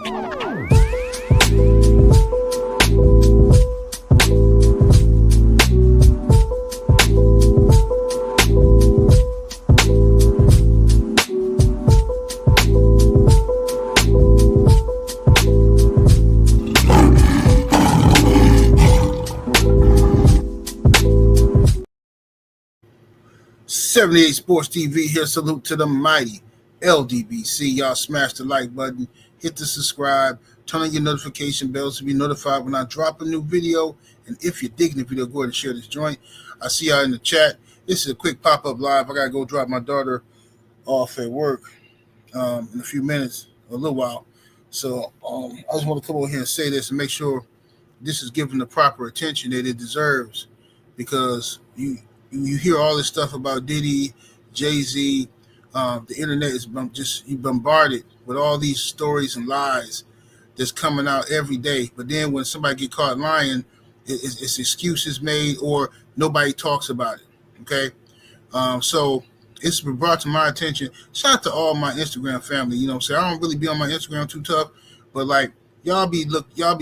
'78 Sports TV here. Salute to the mighty LDBC. Y'all smash the like button, hit the subscribe, turn on your notification bells to be notified when I drop a new video. And if you're digging the video, go ahead and share this joint. I see y'all in the chat. This is a quick pop-up live. I got to go drop my daughter off at work in a few minutes, a little while. So I just want to come over here and say this and make sure this is given the proper attention that it deserves, because you hear all this stuff about Diddy, Jay-Z. The internet is just bombarded with all these stories and lies that's coming out every day. But then when somebody get caught lying, it's excuses made or nobody talks about it. Okay, so it's been brought to my attention. Shout out to all my Instagram family. You know what I'm saying? I don't really be on my Instagram too tough, but like y'all be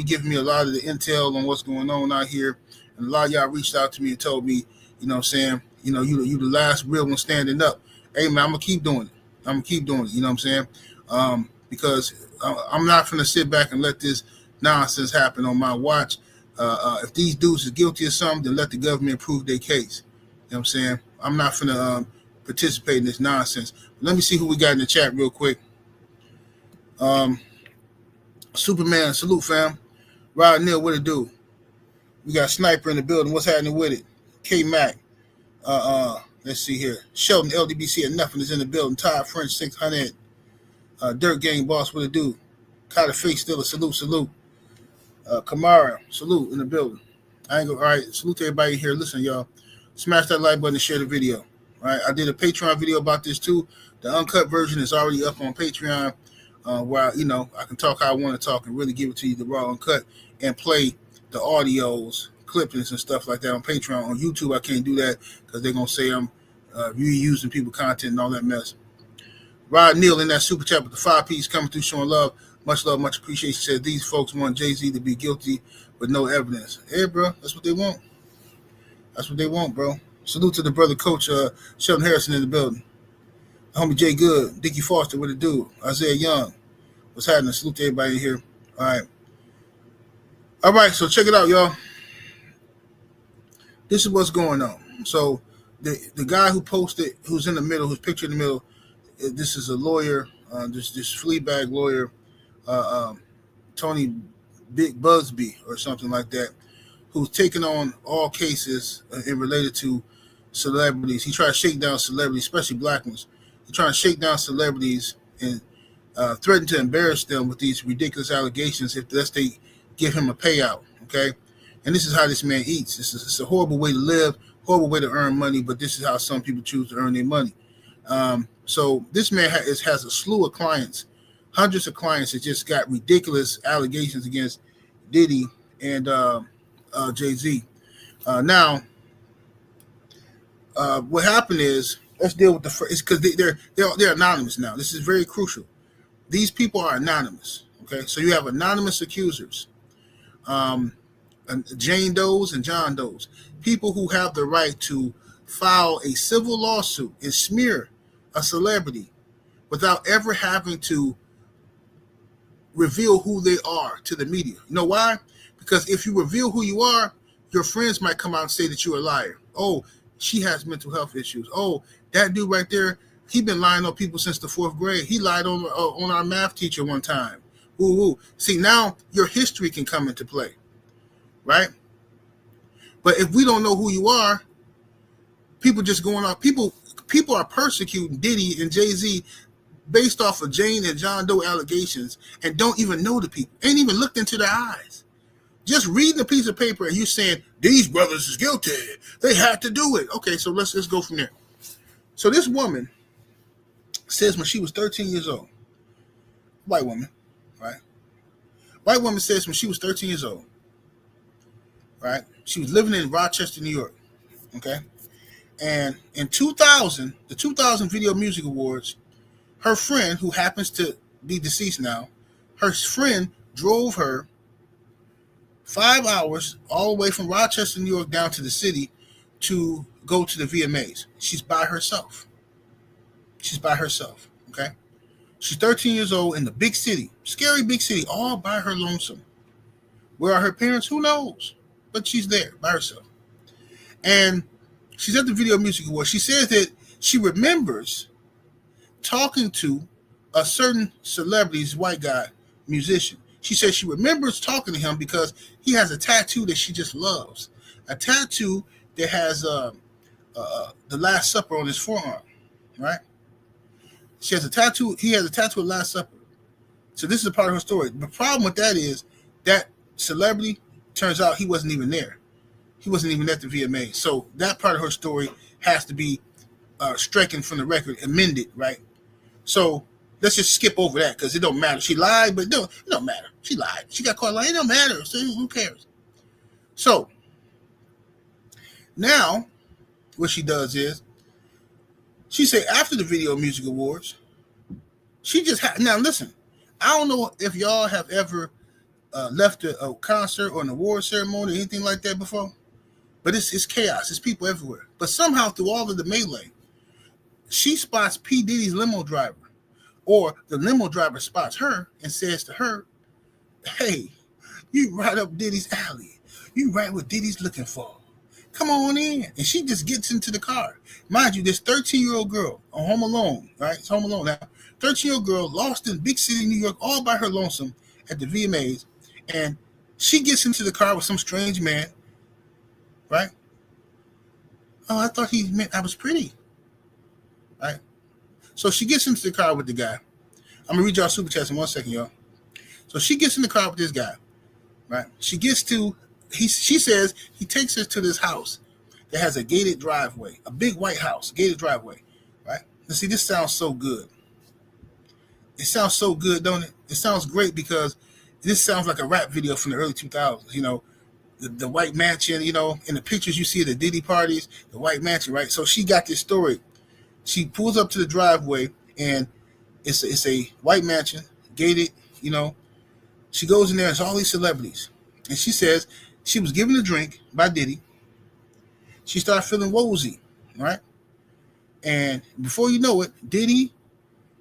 giving me a lot of the intel on what's going on out here, and a lot of y'all reached out to me and told me, you know what I'm saying, you the last real one standing up. Hey man, I'm gonna keep doing it. You know what I'm saying? Because I'm not gonna sit back and let this nonsense happen on my watch. If these dudes is guilty of something, then let the government prove their case. You know what I'm saying? I'm not gonna participate in this nonsense. Let me see who we got in the chat real quick. Superman, salute fam. Rod Neal, what it do? We got Sniper in the building. What's happening with it? K Mac. Let's see here. Sheldon LDBC and nothing is in the building. Todd French 600. Dirt Gang Boss, what it do? Kyler Face still a salute. Kamara, salute in the building. All right, salute to everybody here. Listen, y'all. Smash that like button and share the video. All right, I did a Patreon video about this too. The uncut version is already up on Patreon, where I can talk how I want to talk and really give it to you the raw uncut and play the audios, clippings and stuff like that on Patreon. On YouTube, I can't do that because they're gonna say I'm reusing people content and all that mess. Rod Neal in that super chat with the 5 Ps coming through, showing love, much appreciation. Said these folks want Jay-Z to be guilty with no evidence. Hey, bro, that's what they want. That's what they want, bro. Salute to the brother coach Sheldon Harrison in the building. Homie Jay Good, Dickie Foster, what it do? Isaiah Young, what's happening? Salute to everybody here. All right, so check it out, y'all. This is what's going on. So the guy who posted, who's in the middle, who's pictured in the middle, this is a lawyer, this Fleabag lawyer, Tony Big Busby or something like that, who's taken on all cases related to celebrities. He tried to shake down celebrities, especially black ones. He's trying to shake down celebrities and threaten to embarrass them with these ridiculous allegations if they give him a payout, okay? And this is how this man eats. It's a horrible way to live, horrible way to earn money, but this is how some people choose to earn their money. So this man has a slew of clients, hundreds of clients that just got ridiculous allegations against Diddy and Jay-Z. Now, what happened is, let's deal with the first, because they're anonymous now. This is very crucial. These people are anonymous, okay? So you have anonymous accusers, Jane Does and John Does, people who have the right to file a civil lawsuit and smear a celebrity without ever having to reveal who they are to the media. You know why? Because if you reveal who you are, your friends might come out and say that you're a liar. Oh, she has mental health issues. Oh, that dude right there, he been lying on people since the 4th grade. He lied on our math teacher one time. Ooh. See, now your history can come into play, right? But if we don't know who you are, people just going off. People are persecuting Diddy and Jay-Z based off of Jane and John Doe allegations and don't even know the people, ain't even looked into their eyes. Just reading a piece of paper and you saying these brothers is guilty, they had to do it. Okay, so let's go from there. So this woman says when she was 13 years old, white woman, right? White woman says when she was 13 years old, right? She was living in Rochester, New York, okay? And in 2000, the 2000 Video Music Awards, her friend, who happens to be deceased now, Her friend drove her 5 hours all the way from Rochester, New York, down to the city to go to the VMAs. She's by herself. She's by herself. Okay. She's 13 years old in the big city, scary big city, all by her lonesome. Where are her parents? Who knows? But she's there by herself. And she's at the Video Music Awards. She says that she remembers talking to a certain celebrity's white guy, musician. She says she remembers talking to him because he has a tattoo that she just loves. A tattoo that has the Last Supper on his forearm, right? She has a tattoo. He has a tattoo of Last Supper. So this is a part of her story. The problem with that is that celebrity, turns out he wasn't even there. He wasn't even at the VMA. So that part of her story has to be stricken from the record, amended, right? So let's just skip over that because it don't matter. She lied, but it don't matter. She lied. She got caught lying. It don't matter. So who cares? So now what she does is she say after the Video Music Awards, she just now listen. I don't know if y'all have ever left a concert or an award ceremony or anything like that before, but it's chaos. It's people everywhere. But somehow through all of the melee, she spots P. Diddy's limo driver, or the limo driver spots her and says to her, "Hey, you right up Diddy's alley. You right what Diddy's looking for. Come on in." And she just gets into the car. Mind you, this 13-year-old girl on Home Alone, right? It's Home Alone now. 13-year-old girl lost in big city New York all by her lonesome at the VMAs. And she gets into the car with some strange man, right? Oh, I thought he meant I was pretty, right? So she gets into the car with the guy. I'm going to read y'all super chats in 1 second, y'all. So she gets in the car with this guy, right? She says he takes her to this house that has a gated driveway, a big white house, gated driveway, right? Now see, this sounds so good. It sounds so good, don't it? It sounds great because this sounds like a rap video from the early 2000s, you know, the white mansion, you know, in the pictures you see at the Diddy parties, the white mansion, right? So she got this story. She pulls up to the driveway and it's a white mansion, gated, you know. She goes in there, it's all these celebrities. And she says she was given a drink by Diddy. She started feeling woozy, right? And before you know it, Diddy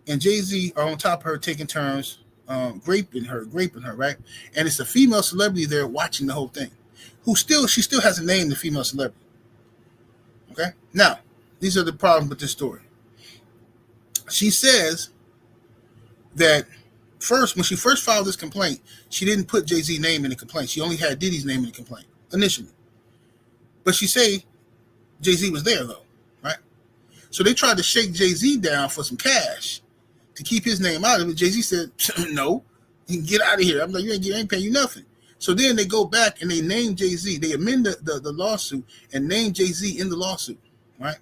and Jay-Z are on top of her taking turns raping her, right? And it's a female celebrity there watching the whole thing, she still hasn't named the female celebrity. Okay? Now, these are the problems with this story. She says that when she first filed this complaint, she didn't put Jay-Z's name in the complaint. She only had Diddy's name in the complaint initially. But she say Jay-Z was there though, right? So they tried to shake Jay-Z down for some cash to keep his name out of it. Jay-Z said, "No, you can get out of here." I'm like, I ain't paying you nothing. So then they go back and they name Jay-Z. They amend the lawsuit and name Jay-Z in the lawsuit, right?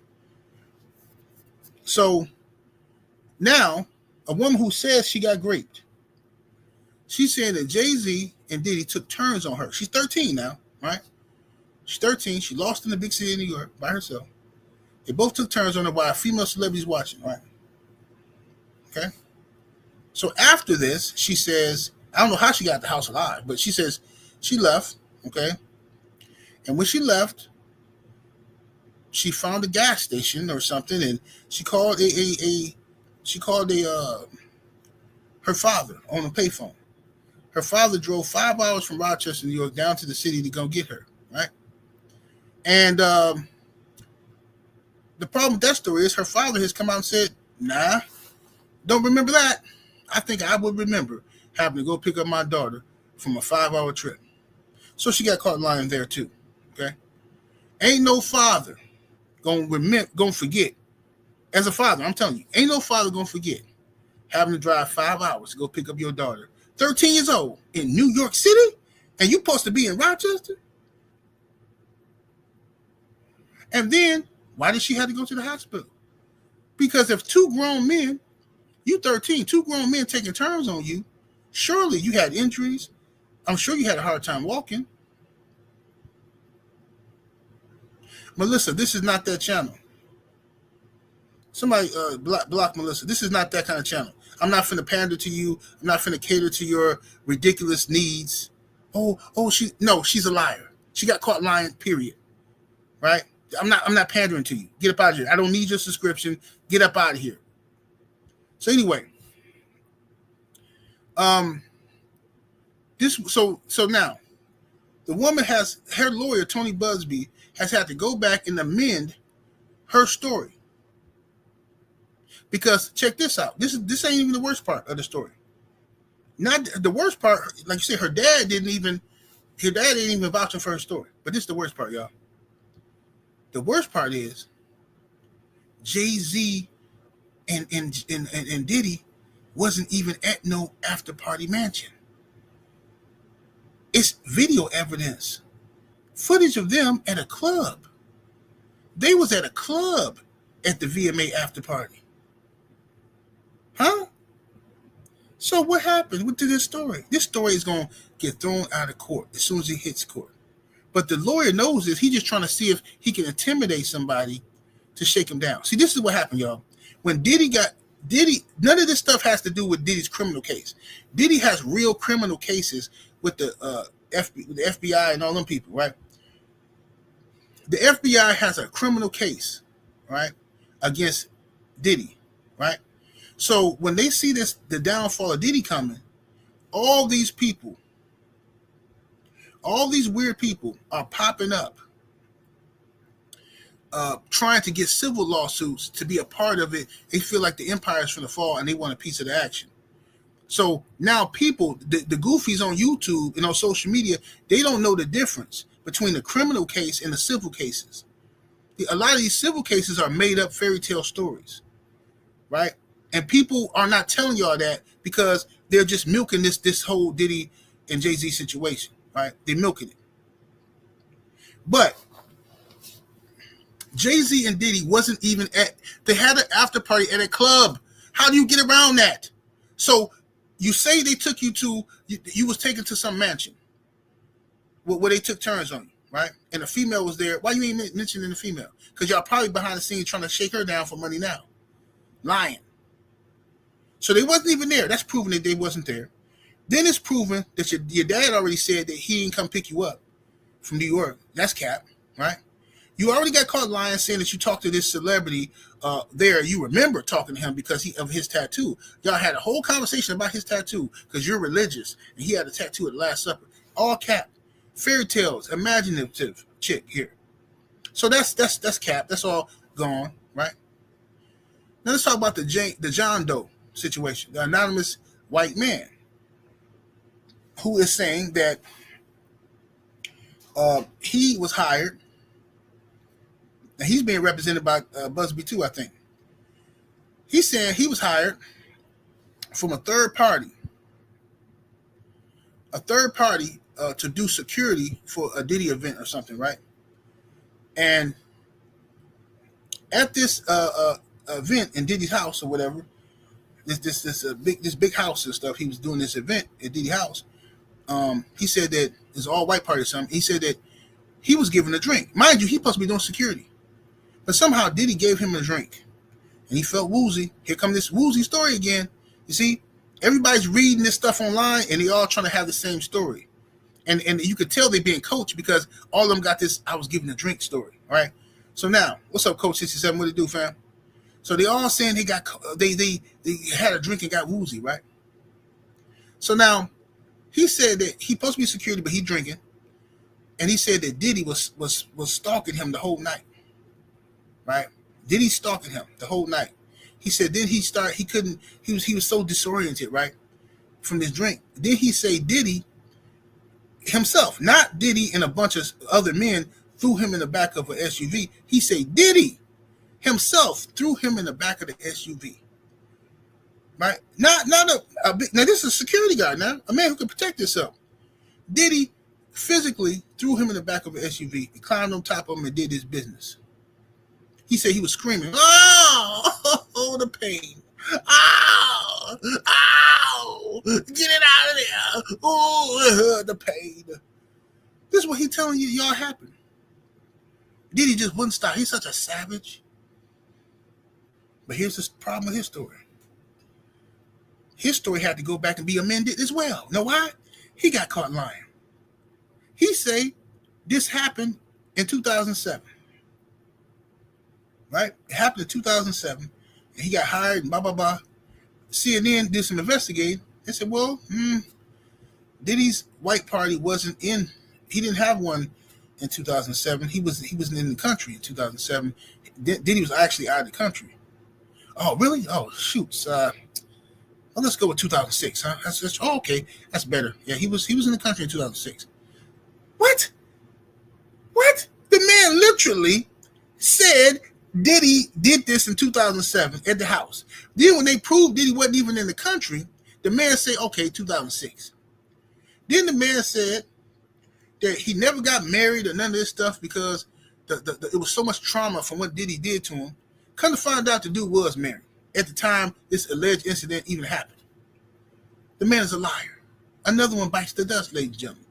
So now a woman who says she got raped, she's saying that Jay-Z and Diddy took turns on her. She's 13 now, right? She's 13. She lost in the big city of New York by herself. They both took turns on her while a female celebrity's watching, right? Okay. So after this, she says, I don't know how she got the house alive, but she says she left, okay? And when she left, she found a gas station or something, and she called her father on a payphone. Her father drove 5 hours from Rochester, New York, down to the city to go get her, right? And the problem with that story is her father has come out and said, "Nah, don't remember that. I think I would remember having to go pick up my daughter from a 5-hour trip." So she got caught lying there too. Okay, ain't no father gonna forget. As a father, I'm telling you, ain't no father gonna forget having to drive 5 hours to go pick up your daughter, 13 years old, in New York City, and you supposed to be in Rochester. And then why did she have to go to the hospital? Because if two grown men, you 13, two grown men taking turns on you, surely you had injuries. I'm sure you had a hard time walking. Melissa, this is not that channel. Somebody block Melissa. This is not that kind of channel. I'm not finna pander to you. I'm not finna cater to your ridiculous needs. She's a liar. She got caught lying, period. Right? I'm not pandering to you. Get up out of here. I don't need your subscription. Get up out of here. So anyway, so now the woman has her lawyer, Tony Busby, has had to go back and amend her story. Because check this out. This ain't even the worst part of the story. Not the worst part, like you said, her dad didn't even vouch for her story. But this is the worst part, y'all. The worst part is Jay-Z and Diddy wasn't even at no after party mansion. It's video evidence. Footage of them at a club. They was at a club at the VMA after party. Huh? So what happened to this story? This story is going to get thrown out of court as soon as it hits court. But the lawyer knows this. He's just trying to see if he can intimidate somebody to shake him down. See, this is what happened, y'all. When Diddy, none of this stuff has to do with Diddy's criminal case. Diddy has real criminal cases with the FBI and all them people, right? The FBI has a criminal case, right, against Diddy, right? So when they see the downfall of Diddy coming, all these people, all these weird people are popping up, trying to get civil lawsuits to be a part of it. They feel like the empire is going to fall and they want a piece of the action. So now people, the goofies on YouTube and on social media, they don't know the difference between the criminal case and the civil cases. A lot of these civil cases are made up fairy tale stories, right? And people are not telling y'all that because they're just milking this whole Diddy and Jay-Z situation, right? They're milking it. But Jay-Z and Diddy wasn't even they had an after party at a club. How do you get around that? So you say they took you to, you was taken to some mansion where they took turns on you, right? And a female was there. Why you ain't mentioning the female? Because y'all probably behind the scenes trying to shake her down for money now. Lying. So they wasn't even there. That's proving that they wasn't there. Then it's proven that your dad already said that he didn't come pick you up from New York. That's cap, right? You already got caught lying, saying that you talked to this celebrity there. You remember talking to him because of his tattoo. Y'all had a whole conversation about his tattoo because you're religious, and he had a tattoo at the Last Supper. All cap. Fairy tales, imaginative chick here. So that's cap. That's all gone, right? Now let's talk about the John Doe situation. The anonymous white man who is saying that he was hired. Now he's being represented by Busby too, I think. He's saying he was hired from a third party to do security for a Diddy event or something, right? And at this event in Diddy's house or whatever, this big house and stuff, he was doing this event at Diddy's house. He said that it's all white party or something. He said that he was given a drink. Mind you, he's supposed to be doing security. But somehow Diddy gave him a drink. And he felt woozy. Here come this woozy story again. You see, everybody's reading this stuff online and they all trying to have the same story. And you could tell they're being coached because all of them got this I was given a drink story. All right. So now, what's up, Coach 67? What it do, fam? So they all saying they had a drink and got woozy, right? So now he said that he supposed to be security, but he drinking. And he said that Diddy was stalking him the whole night. Right? Diddy stalking him the whole night. He said then he was so disoriented, right? From this drink. Then he say Diddy himself, not Diddy and a bunch of other men threw him in the back of an SUV. He say Diddy himself threw him in the back of the SUV. Right? Not a big, now this is a security guard now, a man who can protect himself. Diddy physically threw him in the back of an SUV and climbed on top of him and did his business. He said he was screaming, oh, the pain. Oh, get it out of there. Oh, the pain. This is what he's telling you y'all happened. Diddy just wouldn't stop. He's such a savage. But here's the problem with his story. his story had to go back and be amended as well. You know why? He got caught lying. He say this happened in 2007, right? It happened in 2007, and he got hired and blah, blah, blah. CNN did some investigating. They said, well, Diddy's white party wasn't in. He didn't have one in 2007. He wasn't in the country in 2007. Diddy was actually out of the country. Oh, really? Oh, shoot. Well, let's go with 2006, huh? That's okay. That's better. Yeah, he was in the country in 2006. What? The man literally said Diddy did this in 2007 at the house. Then when they proved Diddy wasn't even in the country, the man said, okay, 2006. Then the man said that he never got married or none of this stuff because it was so much trauma from what Diddy did to him. Come to find out the dude was married at the time this alleged incident even happened. The man is a liar. Another one bites the dust, ladies and gentlemen.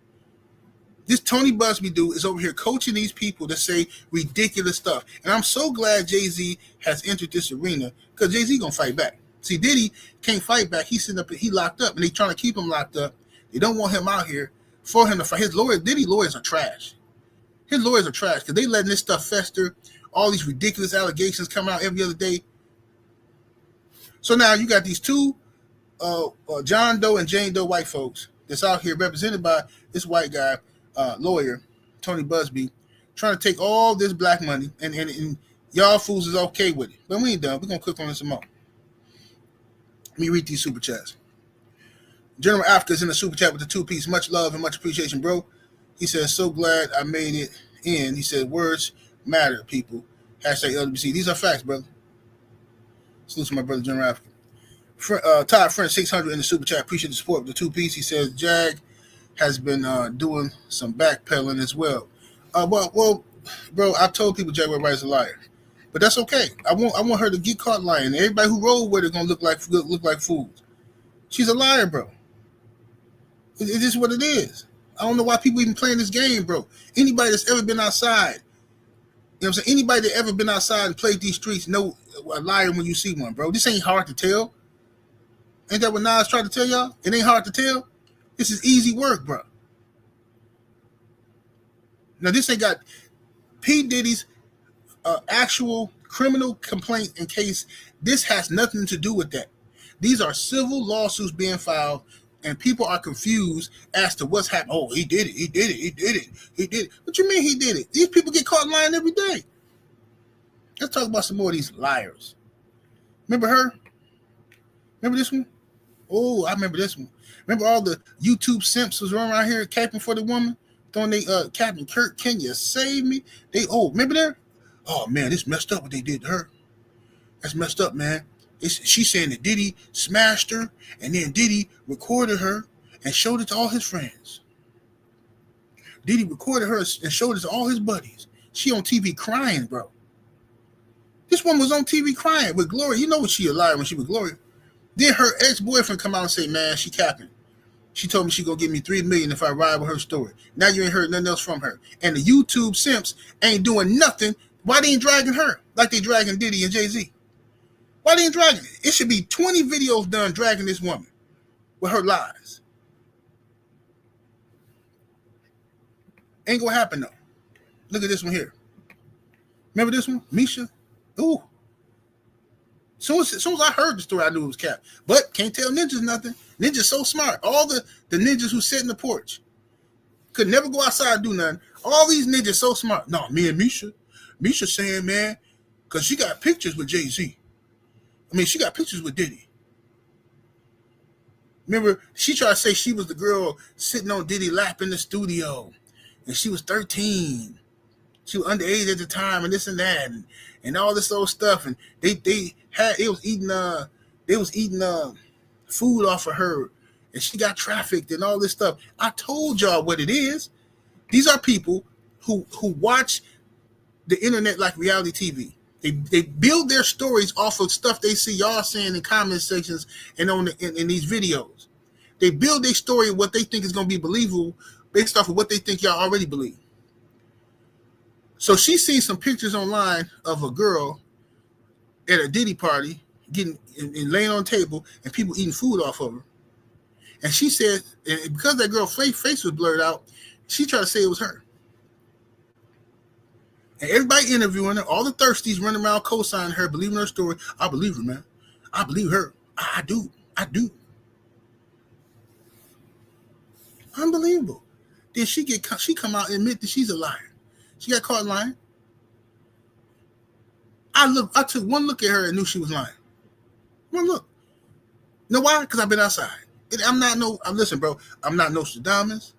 This Tony Busby dude is over here coaching these people to say ridiculous stuff. And I'm so glad Jay-Z has entered this arena because Jay-Z going to fight back. See, Diddy can't fight back. He's sitting up, he locked up, and they trying to keep him locked up. They don't want him out here for him to fight. His lawyers, Diddy lawyers are trash. His lawyers are trash because they letting this stuff fester. All these ridiculous allegations come out every other day. So now you got these two John Doe and Jane Doe white folks that's out here represented by this white guy, lawyer, Tony Busby, trying to take all this black money and y'all fools is okay with it. But we ain't done. We're going to click on this some more. Let me read these super chats. General Africa's in the super chat with the 2-piece. Much love and much appreciation, bro. He says, so glad I made it in. He said, words matter, people. Hashtag LWC. These are facts, brother. Salute to my brother, General Africa. Todd French, 600 in the super chat. Appreciate the support with the 2-piece. He says, Jag has been doing some backpedaling as well. Well, bro, I told people Jaguar Wright is a liar, but that's okay. I want her to get caught lying. Everybody who rolled with her gonna look like fools. She's a liar, bro. It is what it is. I don't know why people even playing this game, bro. Anybody that's ever been outside, you know what I'm saying? Anybody that ever been outside and played these streets know a liar when you see one, bro. This ain't hard to tell. Ain't that what Nas tried to tell y'all? It ain't hard to tell. This is easy work, bro. Now, this ain't got P. Diddy's actual criminal complaint in case. This has nothing to do with that. These are civil lawsuits being filed, and people are confused as to what's happening. Oh, he did it. What you mean he did it? These people get caught lying every day. Let's talk about some more of these liars. Remember her? Remember this one? Oh, I remember this one. Remember all the YouTube simps was running around here capping for the woman? Throwing they Captain Kirk, can you save me? Remember there? Oh man, this messed up what they did to her. That's messed up, man. She's saying that Diddy smashed her, and then Diddy recorded her and showed it to all his friends. Diddy recorded her and showed it to all his buddies. She on TV crying, bro. This one was on TV crying with Gloria. You know what she a liar when she with Gloria. Then her ex-boyfriend come out and say, man, she capping. She told me she gonna give me $3 million if I ride with her story. Now you ain't heard nothing else from her. And the YouTube simps ain't doing nothing. Why they ain't dragging her like they dragging Diddy and Jay-Z? Why they ain't dragging it? It should be 20 videos done dragging this woman with her lies. Ain't gonna happen though. Look at this one here. Remember this one? Misha? Ooh. Soon as I heard the story, I knew it was cap. But can't tell ninjas nothing. Ninjas so smart. All the ninjas who sit in the porch could never go outside and do nothing. All these ninjas so smart. No, me and Misha. Misha saying, man, because she got pictures with Jay-Z. I mean, she got pictures with Diddy. Remember, she tried to say she was the girl sitting on Diddy's lap in the studio. And she was 13. She was underage at the time and this and that and all this old stuff. And they was eating food off of her. And she got trafficked and all this stuff. I told y'all what it is. These are people who watch the internet like reality TV. They build their stories off of stuff they see y'all saying in comment sections and in these videos. They build their story of what they think is going to be believable based off of what they think y'all already believe. So she seen some pictures online of a girl at a Diddy party, getting and laying on the table, and people eating food off of her. And she said, and because that girl's face was blurred out, she tried to say it was her. And everybody interviewing her, all the thirsties running around co-signing her, believing her story. I believe her, man. I believe her. I do. I do. Unbelievable. Then she come out and admit that she's a liar. She got caught lying. I took one look at her and knew she was lying. One look. You know why? Because I've been outside. Listen, bro, I'm not Nostradamus.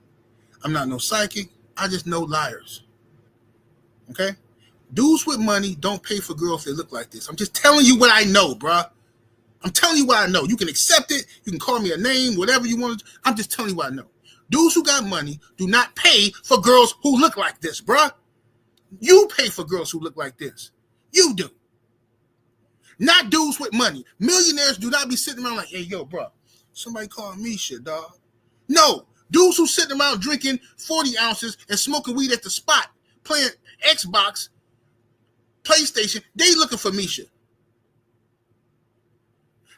I'm not no psychic. I just know liars. Okay? Dudes with money don't pay for girls that look like this. I'm just telling you what I know, bro. I'm telling you what I know. You can accept it. You can call me a name, whatever you want to. I'm just telling you what I know. Dudes who got money do not pay for girls who look like this, bro. You pay for girls who look like this. You do. Not dudes with money. Millionaires do not be sitting around like, hey, yo, bro, somebody call me shit, dog. No. Dudes who sitting around drinking 40 ounces and smoking weed at the spot, playing Xbox, PlayStation, they looking for Misha.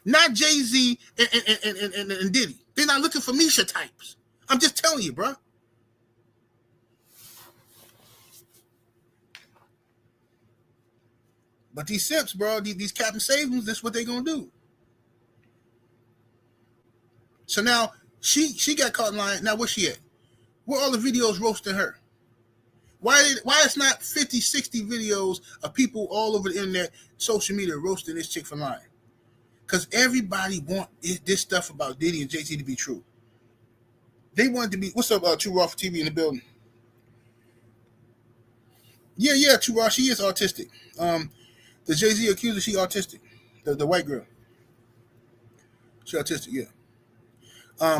Not Jay-Z and Diddy. They're not looking for Misha types. I'm just telling you, bro. But these simps, bro, these Captain Savings, that's what they gonna do. So now she got caught lying. Now where's she at? Where all the videos roasting her? Why it's not 50, 60 videos of people all over the internet, social media roasting this chick for lying? Because everybody want this stuff about Diddy and Jay-Z to be true. They want it to be. What's up, True Raw for TV in the building? Yeah, True Raw. She is autistic. The Jay-Z accuser, she autistic. The white girl. She autistic, yeah.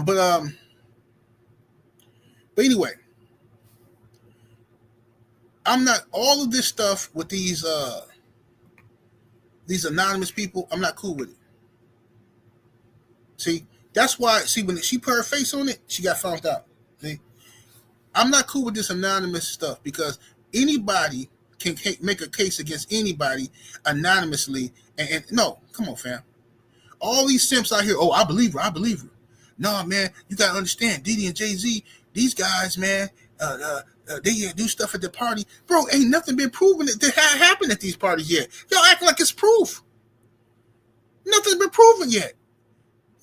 But anyway, I'm not all of this stuff with these anonymous people. I'm not cool with it. See, that's why. See, when she put her face on it, she got found out. See, I'm not cool with this anonymous stuff because anybody can make a case against anybody anonymously. And no, come on, fam. All these simps out here, oh, I believe her. Nah, man, you got to understand, Diddy and Jay-Z, these guys, man, they do stuff at the party. Bro, ain't nothing been proven that happened at these parties yet. Y'all acting like it's proof. Nothing's been proven yet.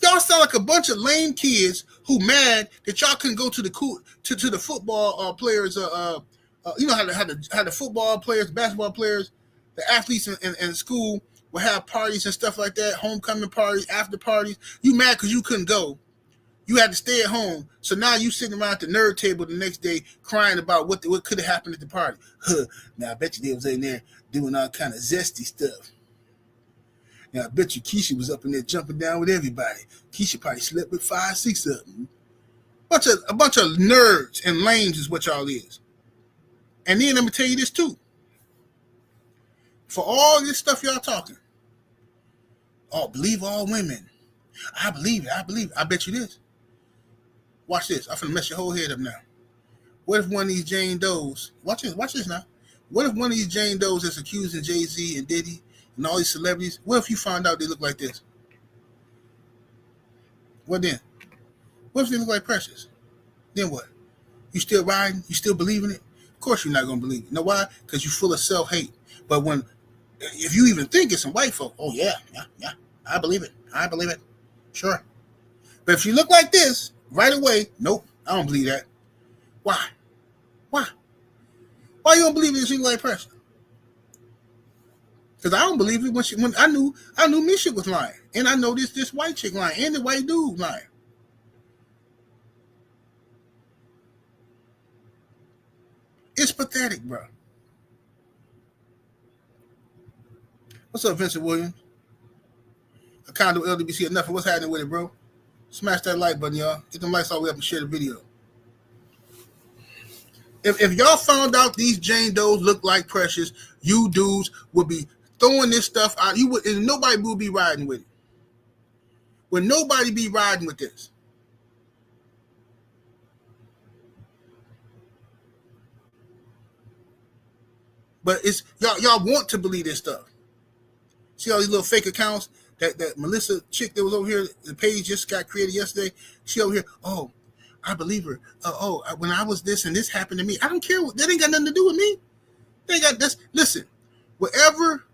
Y'all sound like a bunch of lame kids who mad that y'all couldn't go to the football players. You know how the football players, basketball players, the athletes in school will have parties and stuff like that, homecoming parties, after parties. You mad because you couldn't go. You had to stay at home. So now you sitting around at the nerd table the next day crying about what could have happened at the party. Now I bet you they was in there doing all kind of zesty stuff. Now I bet you Keisha was up in there jumping down with everybody. Keisha probably slept with 5, 6 of them. A bunch of nerds and lames is what y'all is. And then let me tell you this too. For all this stuff y'all talking, oh, believe all women. I believe it. I bet you this. Watch this. I'm finna mess your whole head up now. What if one of these Jane Does, watch this now. What if one of these Jane Does is accusing Jay-Z and Diddy and all these celebrities, what if you find out they look like this? What then? What if they look like Precious? Then what? You still riding? You still believing it? Of course you're not going to believe it. You know why? Because you're full of self-hate. But if you even think it's some white folk, oh yeah, I believe it. Sure. But if you look like this, right away, nope, I don't believe that. Why? Why you don't believe it if she look like Precious? Because I don't believe it when I knew Misha was lying. And I know this white chick lying and the white dude lying. It's pathetic, bro. What's up, Vincent Williams? A condo LDBC enough. What's happening with it, bro? Smash that like button, y'all. Get them lights all the way up and share the video. If y'all found out these Jane Does look like Precious, you dudes would be throwing this stuff out. You would, and nobody would be riding with it. Would nobody be riding with this? But it's y'all want to believe this stuff. See all these little fake accounts? That Melissa chick that was over here, the page just got created yesterday. She over here, oh, I believe her. When I was this and this happened to me, I don't care. That ain't got nothing to do with me. They ain't got this. Listen, whatever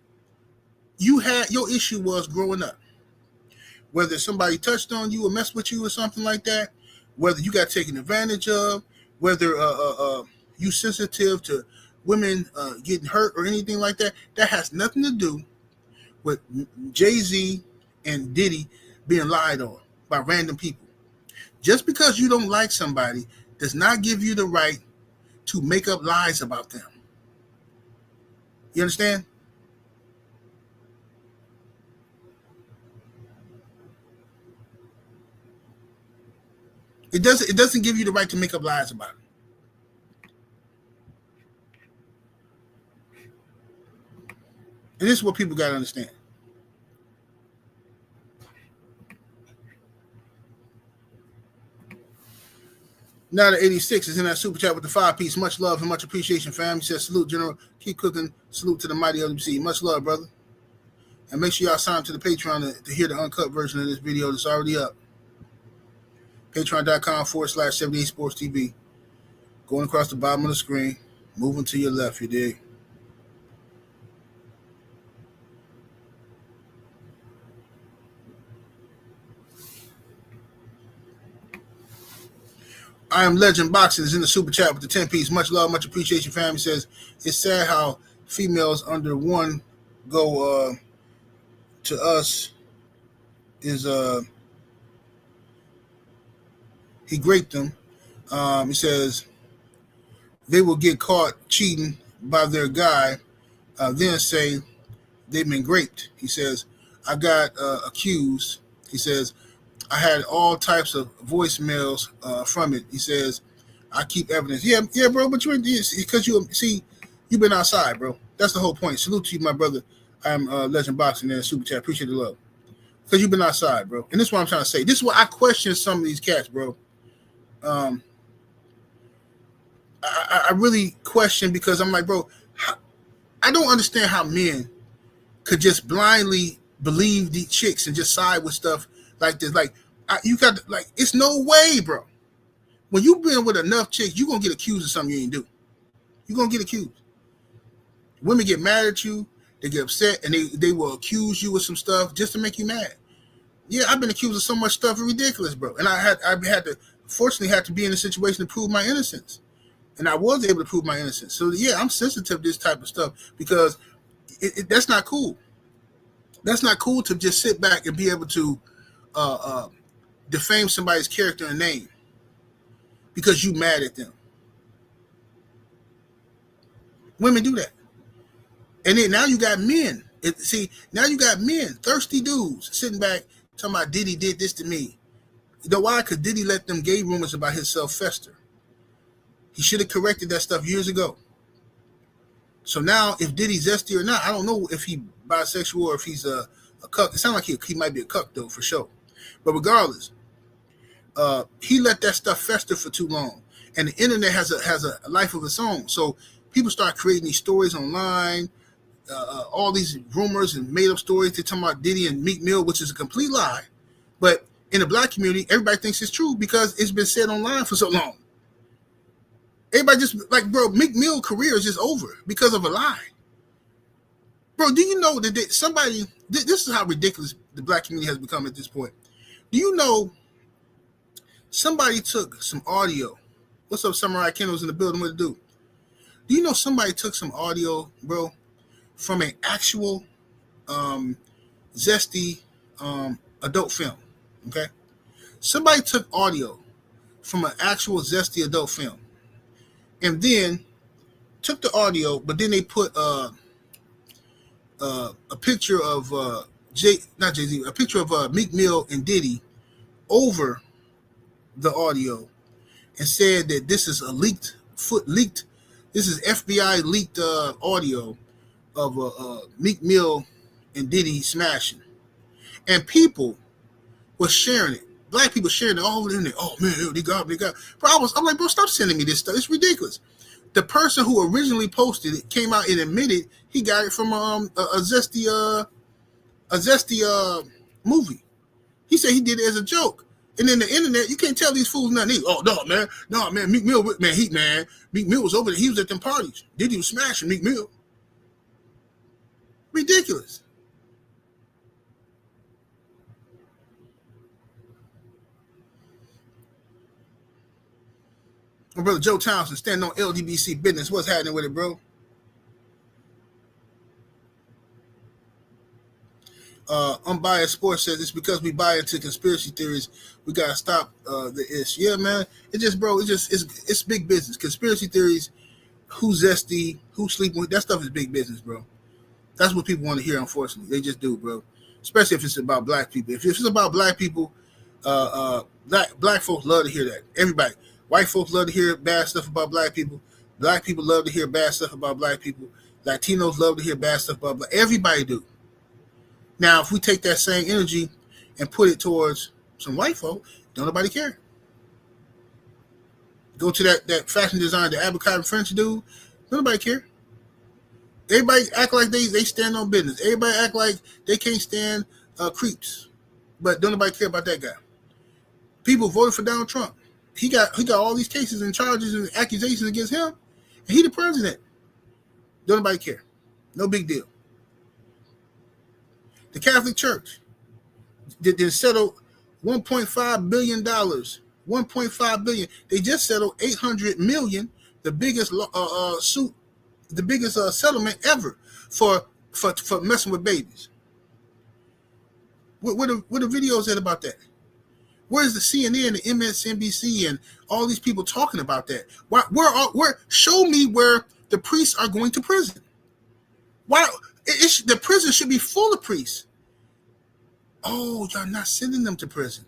you had, your issue was growing up, whether somebody touched on you or messed with you or something like that, whether you got taken advantage of, whether you sensitive to women getting hurt or anything like that, that has nothing to do with Jay-Z and Diddy being lied on by random people. Just because you don't like somebody does not give you the right to make up lies about them. You understand? It doesn't give you the right to make up lies about it. And this is what people got to understand. Now the 86 is in that super chat with the 5-piece. Much love and much appreciation, fam. He says, salute, General. Keep cooking. Salute to the mighty LWC. Much love, brother. And make sure y'all sign up to the Patreon to hear the uncut version of this video that's already up. Patreon.com/78 Sports TV. Going across the bottom of the screen. Moving to your left, you dig? I am Legend Boxing is in the super chat with the 10-piece. Much love, much appreciation, fam. He says, it's sad how females under one go to us is he raped them. He says they will get caught cheating by their guy, then say they've been raped. He says, I got accused. He says, I had all types of voicemails from it. He says, I keep evidence. Yeah, bro, but because you've been outside, bro. That's the whole point. Salute to you, my brother. I'm Legend Boxing in the super chat. Appreciate the love. Because you've been outside, bro. And this is what I'm trying to say. This is what I question some of these cats, bro. I really question because I'm like, bro, I don't understand how men could just blindly believe these chicks and just side with stuff like this. Like, it's no way, bro. When you've been with enough chicks, you're going to get accused of something you ain't do. You're going to get accused. Women get mad at you. They get upset, and they will accuse you of some stuff just to make you mad. Yeah, I've been accused of so much stuff, it's ridiculous, bro. And I had to be in a situation to prove my innocence. And I was able to prove my innocence. So, yeah, I'm sensitive to this type of stuff because that's not cool. That's not cool to just sit back and be able to defame somebody's character and name because you mad at them. Women do that. And then now you got men. Now you got men, thirsty dudes, sitting back talking about Diddy did this to me. You know why? Because Diddy let them gay rumors about himself fester. He should have corrected that stuff years ago. So now, if Diddy's zesty or not, I don't know if he's bisexual or if he's a cuck. It sounds like he might be a cuck, though, for sure. But regardless, he let that stuff fester for too long. And the internet has a life of its own. So people start creating these stories online, all these rumors and made-up stories. They're talking about Diddy and Meek Mill, which is a complete lie. But in the black community, everybody thinks it's true because it's been said online for so long. Everybody just, like, bro, Meek Mill's career is just over because of a lie. Bro, do you know that this is how ridiculous the black community has become at this point. Do you know somebody took some audio? What's up, Samurai Kendall's in the building? What to do? Do you know somebody took some audio, bro, from an actual zesty adult film, okay? Somebody took audio from an actual zesty adult film and then took the audio, but then they put a picture of a picture of Meek Mill and Diddy over the audio and said that this is a leaked. This is FBI leaked audio of Meek Mill and Diddy smashing, and people were sharing it. Black people sharing it all over the internet. Oh man, they got. Bro, I'm like, bro, stop sending me this stuff. It's ridiculous. The person who originally posted it came out and admitted he got it from a zesty a Zesty movie. He said he did it as a joke. And then the internet, you can't tell these fools nothing. Oh, no, man, Meek Mill, man, Meek Mill was over there. He was at them parties. Diddy was smashing Meek Mill. Ridiculous. My brother Joe Townsend standing on LDBC business. What's happening with it, bro? Unbiased Sports says it's because we buy into conspiracy theories. We gotta stop the ish. Yeah, man. It's big business. Conspiracy theories. Who's zesty? Who's sleeping with? That stuff is big business, bro. That's what people want to hear. Unfortunately, they just do, bro. Especially if it's about black people. If it's about black people, black folks love to hear that. Everybody. White folks love to hear bad stuff about black people. Black people love to hear bad stuff about black people. Latinos love to hear bad stuff about black. Everybody do. Now, if we take that same energy and put it towards some white folk, don't nobody care. Go to that fashion designer, the Abercrombie French dude, don't nobody care. Everybody act like they stand on business. Everybody act like they can't stand creeps. But don't nobody care about that guy. People voted for Donald Trump. He got all these cases and charges and accusations against him, and he the president. Don't nobody care. No big deal. The Catholic Church did settle $1.5 billion. $1.5 billion. They just settled $800 million, the biggest suit, the biggest settlement ever for messing with babies. What are videos at about that? Where's the CNN, the MSNBC, and all these people talking about that? Where? Show me where the priests are going to prison. Why? The prison should be full of priests. Oh, y'all not sending them to prison.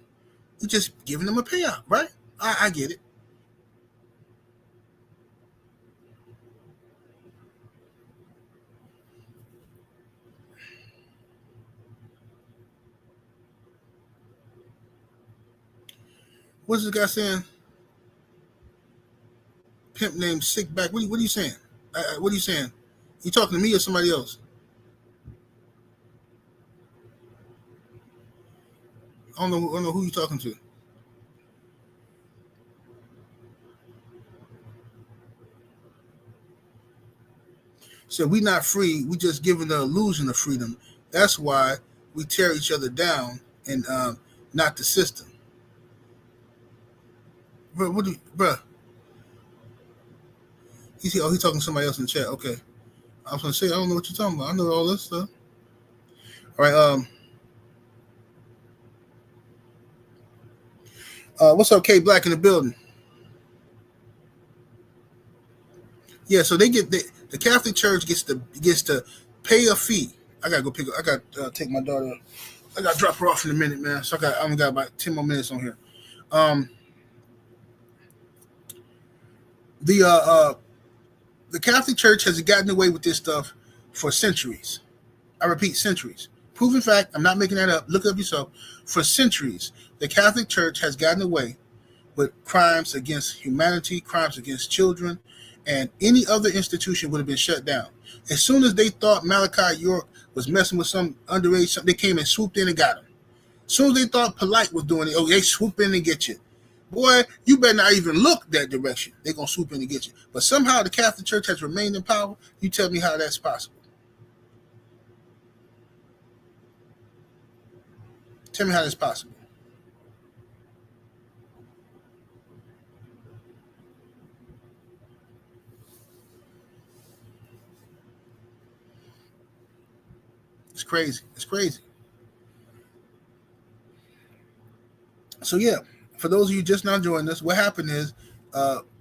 You're just giving them a payout, right? I get it. What's this guy saying? Pimp named Sick Back. What are you saying? What are you saying? You talking to me or somebody else? I don't know who you talking to. So we not free. We just giving the illusion of freedom. That's why we tear each other down and not the system. Bruh? He's talking to somebody else in the chat. Okay. I was gonna say I don't know what you're talking about. I know all this stuff. All right. What's up, K Black in the building? Yeah, so they get the Catholic Church gets to pay a fee. I gotta go pick up. I got take my daughter. I gotta drop her off in a minute, man. So I only got about 10 more minutes on here. The Catholic Church has gotten away with this stuff for centuries. I repeat, centuries. Proven fact. I'm not making that up. Look it up yourself. For centuries, the Catholic Church has gotten away with crimes against humanity, crimes against children, and any other institution would have been shut down. As soon as they thought Malachi York was messing with some underage, they came and swooped in and got him. As soon as they thought Polite was doing it, they swoop in and get you. Boy, you better not even look that direction. They're going to swoop in and get you. But somehow the Catholic Church has remained in power. You tell me how that's possible. Tell me how that's possible. It's crazy. It's crazy. So, yeah, for those of you just now joining us, what happened is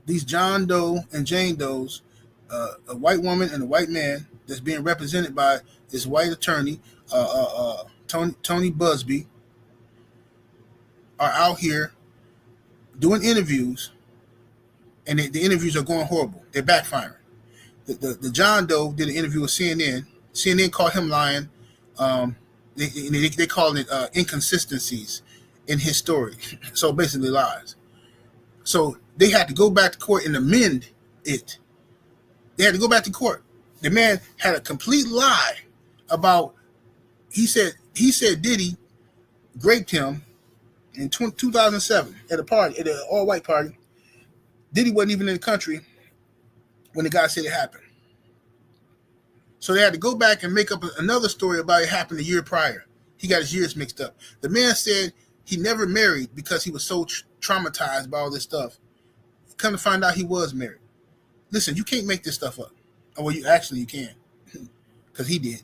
these John Doe and Jane Does, a white woman and a white man that's being represented by this white attorney, Tony Busby, are out here doing interviews, and the interviews are going horrible. They're backfiring. The John Doe did an interview with CNN. CNN called him lying. They call it inconsistencies in his story. So basically lies. So they had to go back to court and amend it. They had to go back to court. The man had a complete lie about, he said He said Diddy raped him in 2007 at a party, at an all-white party. Diddy wasn't even in the country when the guy said it happened. So they had to go back and make up another story about it happened a year prior. He got his years mixed up. The man said he never married because he was so traumatized by all this stuff. Come to find out he was married. Listen, you can't make this stuff up. Well, you can. Because he did.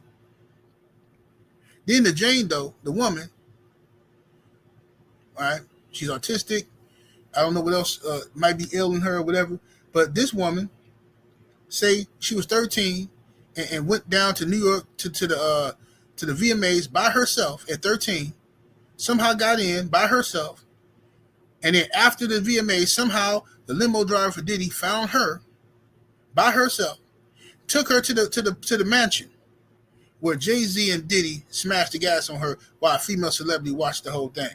Then the Jane, though, the woman, all right, she's autistic. I don't know what else might be ill in her or whatever. But this woman, say she was 13 and went down to New York to the VMAs by herself at 13, somehow got in by herself, and then after the VMAs, somehow the limo driver for Diddy found her by herself, took her to the mansion where Jay-Z and Diddy smashed the gas on her while a female celebrity watched the whole thing.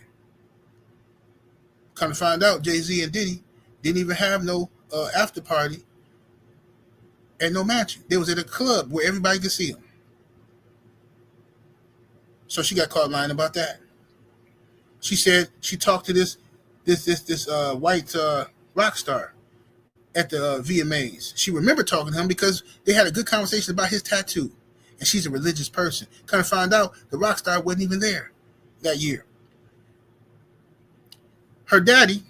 Come to find out, Jay-Z and Diddy didn't even have no after party and no mansion. They was at a club where everybody could see them. So she got caught lying about that. She said she talked to this white rock star at the VMAs. She remembered talking to him because they had a good conversation about his tattoo. And she's a religious person. Kind of find out the rock star wasn't even there that year. Her daddy,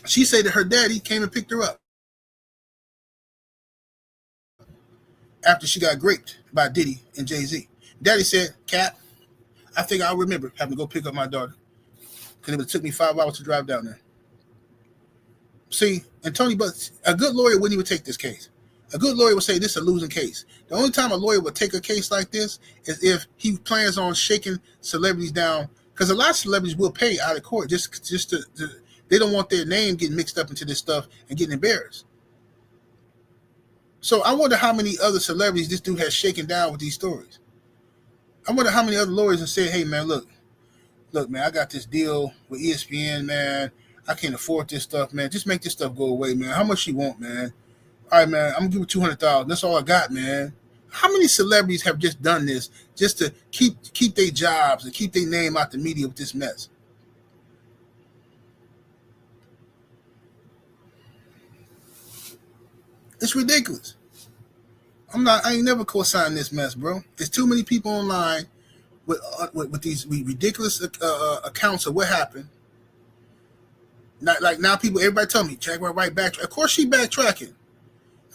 she said that her daddy came and picked her up after she got raped by Diddy and Jay-Z. Daddy said, Cap, I think I'll remember having to go pick up my daughter. Because it took me 5 hours to drive down there. See, and Tony, but a good lawyer wouldn't even take this case. A good lawyer would say this is a losing case. The only time a lawyer would take a case like this is if he plans on shaking celebrities down. Because a lot of celebrities will pay out of court just to they don't want their name getting mixed up into this stuff and getting embarrassed. So I wonder how many other celebrities this dude has shaken down with these stories. I wonder how many other lawyers have said, hey, man, look, man, I got this deal with ESPN, man. I can't afford this stuff, man. Just make this stuff go away, man. How much you want, man? All right, man, I'm going to give you $200,000. That's all I got, man. How many celebrities have just done this just to keep their jobs and keep their name out the media with this mess? It's ridiculous. I ain't never co-signing this mess, bro. There's too many people online with these ridiculous accounts of what happened. Not like now, everybody tell me, Jaguar right back. Of course she backtracking.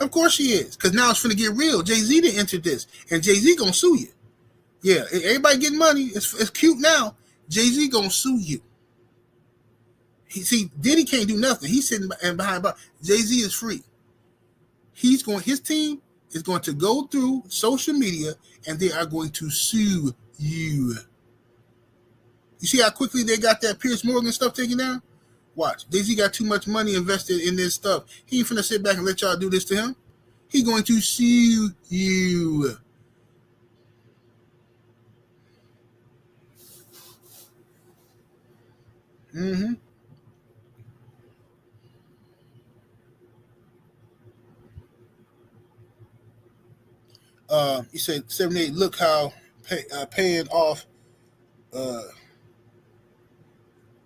Of course she is, because now it's finna get real. Jay-Z didn't enter this, and Jay-Z gonna sue you. Yeah, everybody getting money. It's cute now. Jay-Z gonna sue you. Diddy can't do nothing. He's sitting behind bar. Jay-Z is free. His team is going to go through social media, and they are going to sue you. You see how quickly they got that Piers Morgan stuff taken down? Watch. Jay-Z got too much money invested in this stuff. He ain't finna sit back and let y'all do this to him. He's going to sue you. Mm-hmm. He said 78. Look how paying off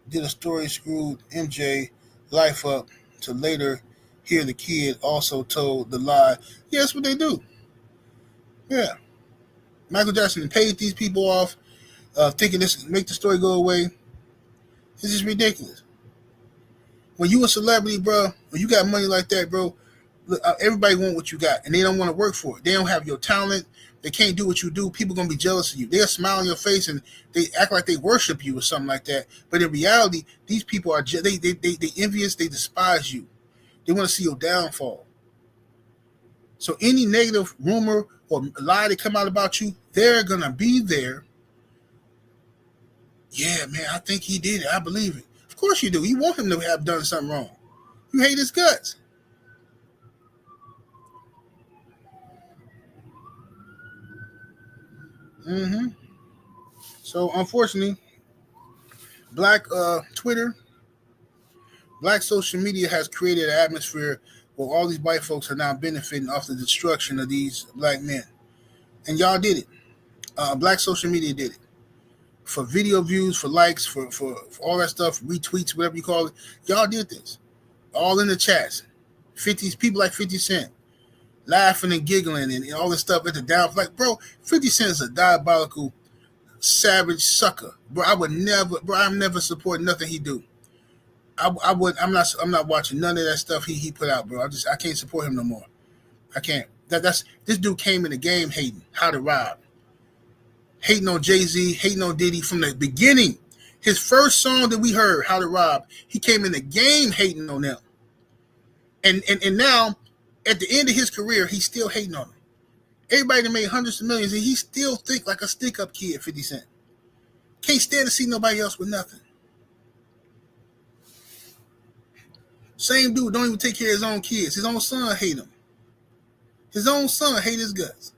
did a story screwed MJ life up to later hear the kid also told the lie. Yeah, that's what they do. Yeah. Michael Jackson paid these people off thinking this make the story go away. It's just ridiculous. When you a celebrity, bro, when you got money like that, bro, look, everybody want what you got, and they don't want to work for it. They don't have your talent. They can't do what you do. People going to be jealous of you. They'll smile on your face, and they act like they worship you or something like that. But in reality, these people are they envious. They despise you. They want to see your downfall. So any negative rumor or lie that come out about you, they're going to be there. Yeah, man, I think he did it. I believe it. Of course you do. You want him to have done something wrong. You hate his guts. Mm-hmm. So unfortunately, black Twitter, black social media has created an atmosphere where all these white folks are now benefiting off the destruction of these black men. And y'all did it. Black social media did it. for video views, for likes, for all that stuff, retweets, whatever you call it. Y'all did this. All in the chats. 50 people like 50 Cent laughing and giggling and all this stuff at the down. Like, bro, 50 Cent is a diabolical, savage sucker. Bro, I'm never supporting nothing he do. I'm not watching none of that stuff he put out, bro. I can't support him no more. I can't. That's this dude came in the game hating how to rob. Hating on Jay-Z, hating on Diddy from the beginning. His first song that we heard, How to Rob, he came in the game hating on them. And now, at the end of his career, he's still hating on them. Everybody that made hundreds of millions, and he still think like a stick-up kid, 50 Cent. Can't stand to see nobody else with nothing. Same dude don't even take care of his own kids. His own son hate him. His own son hate his guts.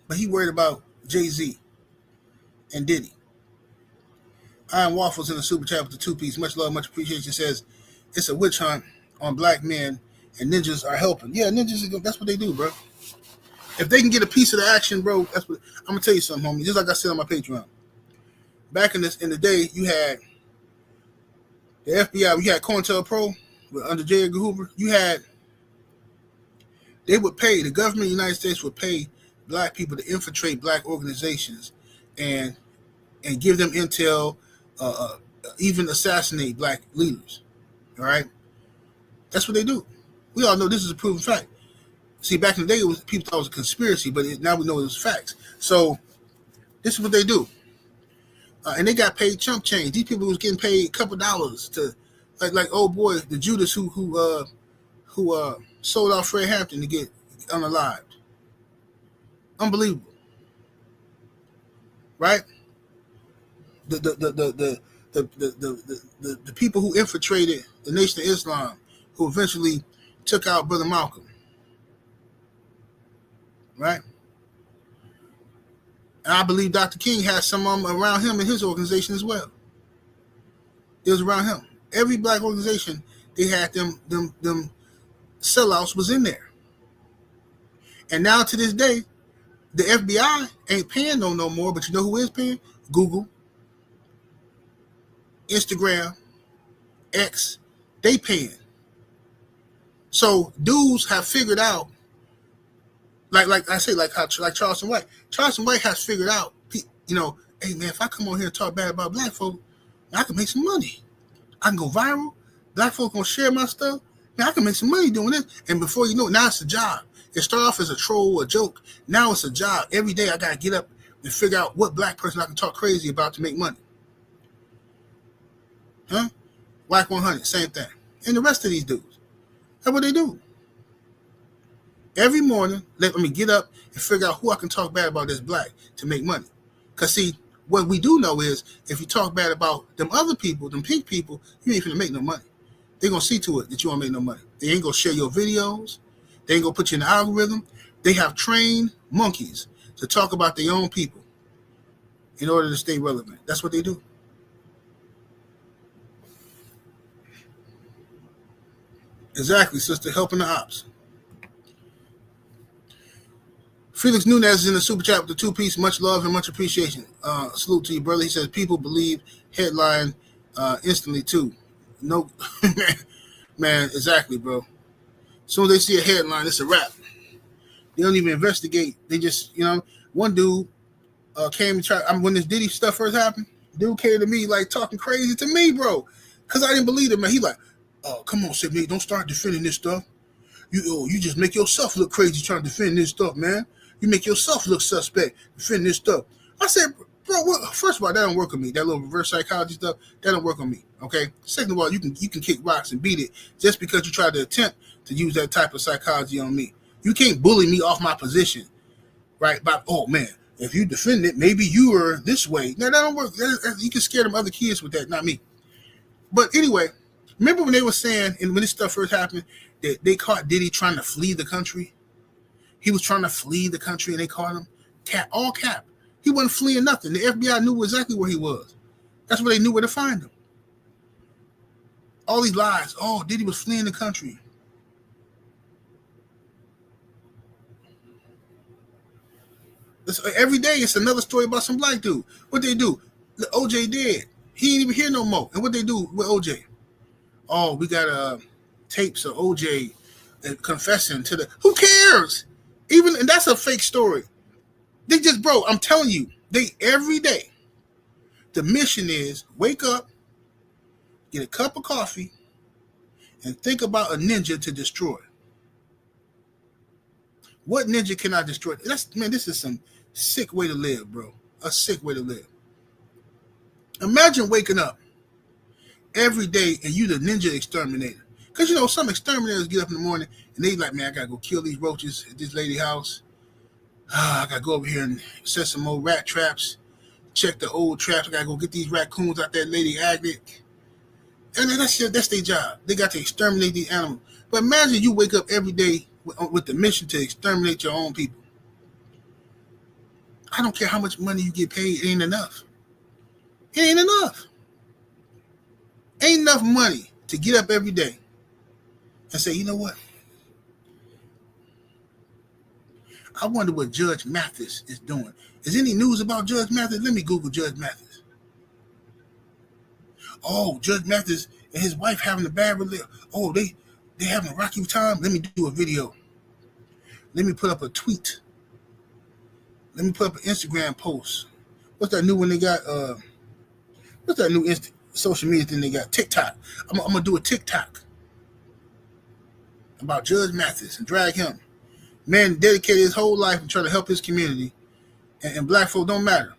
But he worried about Jay-Z and Diddy. Iron Waffles in the super chat with the 2-piece. Much love, much appreciation. Says it's a witch hunt on black men and ninjas are helping. Yeah, ninjas, that's what they do, bro. If they can get a piece of the action, bro, that's what I'm gonna tell you something, homie. Just like I said on my Patreon. Back in the day, you had the FBI, we had COINTELPRO under J. Edgar Hoover. They would pay, the government of the United States would pay black people to infiltrate black organizations and give them intel, even assassinate black leaders. All right? That's what they do. We all know this is a proven fact. See, back in the day, people thought it was a conspiracy, but now we know it was facts. So this is what they do. And they got paid chump change. These people was getting paid a couple dollars to, like old boy, the Judas who sold out Fred Hampton to get unalived. Unbelievable, right? The people who infiltrated the Nation of Islam, who eventually took out Brother Malcolm, right? And I believe Dr. King had some of them around him in his organization as well. It was around him. Every black organization, they had them sellouts was in there. And now to this day, the FBI ain't paying no more, but you know who is paying? Google, Instagram, X, they paying. So dudes have figured out, like I say, like Charleston White. Charleston White has figured out, you know, hey man, if I come on here and talk bad about black folk, I can make some money. I can go viral. Black folk gonna share my stuff. Man, I can make some money doing this. And before you know it, now it's a job. It started off as a troll, a joke. Now it's a job. Every day I gotta get up and figure out what black person I can talk crazy about to make money. Huh? Black 100, same thing. And the rest of these dudes. That's what they do. Every morning, let me get up and figure out who I can talk bad about that's black to make money. Because, see, what we do know is if you talk bad about them other people, them pink people, you ain't finna make no money. They're going to see to it that you won't make no money. They ain't going to share your videos. They ain't going to put you in the algorithm. They have trained monkeys to talk about their own people in order to stay relevant. That's what they do. Exactly, sister, helping the ops. Felix Nunez is in the super chat with the 2-piece. Much love and much appreciation. Salute to you, brother. He says people believe headline instantly too. No, man, exactly, bro. As soon as they see a headline, it's a wrap. They don't even investigate. They just, one dude came and tried. When this Diddy stuff first happened, dude came to me like talking crazy to me, bro, because I didn't believe it, man. He like, oh, come on, Sidney, don't start defending this stuff. You just make yourself look crazy trying to defend this stuff, man. You make yourself look suspect defending this stuff. I said, bro, first of all, that don't work on me. That little reverse psychology stuff, that don't work on me. Okay. Second of all, you can kick rocks and beat it just because you try to attempt to use that type of psychology on me. You can't bully me off my position, right? But oh man, if you defend it, maybe you are this way. No, that don't work. You can scare them other kids with that, not me. But anyway, remember when they were saying, and when this stuff first happened, that they caught Diddy trying to flee the country? He was trying to flee the country, and they caught him. All cap. He wasn't fleeing nothing. The FBI knew exactly where he was. That's where they knew where to find him. All these lies. Oh, Diddy was fleeing the country. Every day it's another story about some black dude. What they do? The OJ dead. He ain't even here no more. And what they do with OJ? Oh, we got tapes of OJ confessing to the. Who cares? Even and that's a fake story. They just, bro. I'm telling you, they every day. The mission is wake up, get a cup of coffee, and think about a ninja to destroy. What ninja can I destroy? This is some sick way to live, bro. A sick way to live. Imagine waking up every day and you the ninja exterminator. Because, some exterminators get up in the morning and they like, man, I got to go kill these roaches at this lady's house. I got to go over here and set some more rat traps, check the old traps. I got to go get these raccoons out that lady agate. And that's their job. They got to exterminate these animals. But imagine you wake up every day with the mission to exterminate your own people. I don't care how much money you get paid. It ain't enough. It ain't enough. Ain't enough money to get up every day and say, you know what? I wonder what Judge Mathis is doing. Is any news about Judge Mathis? Let me Google Judge Mathis. Oh, Judge Mathis and his wife having a bad relationship. Oh, they having a rocky time. Let me do a video. Let me put up a tweet. Let me put up an Instagram post. What's that new one they got? What's that new social media thing they got? TikTok. I'm gonna do a TikTok about Judge Mathis and drag him. Man dedicated his whole life and try to help his community. And black folk don't matter.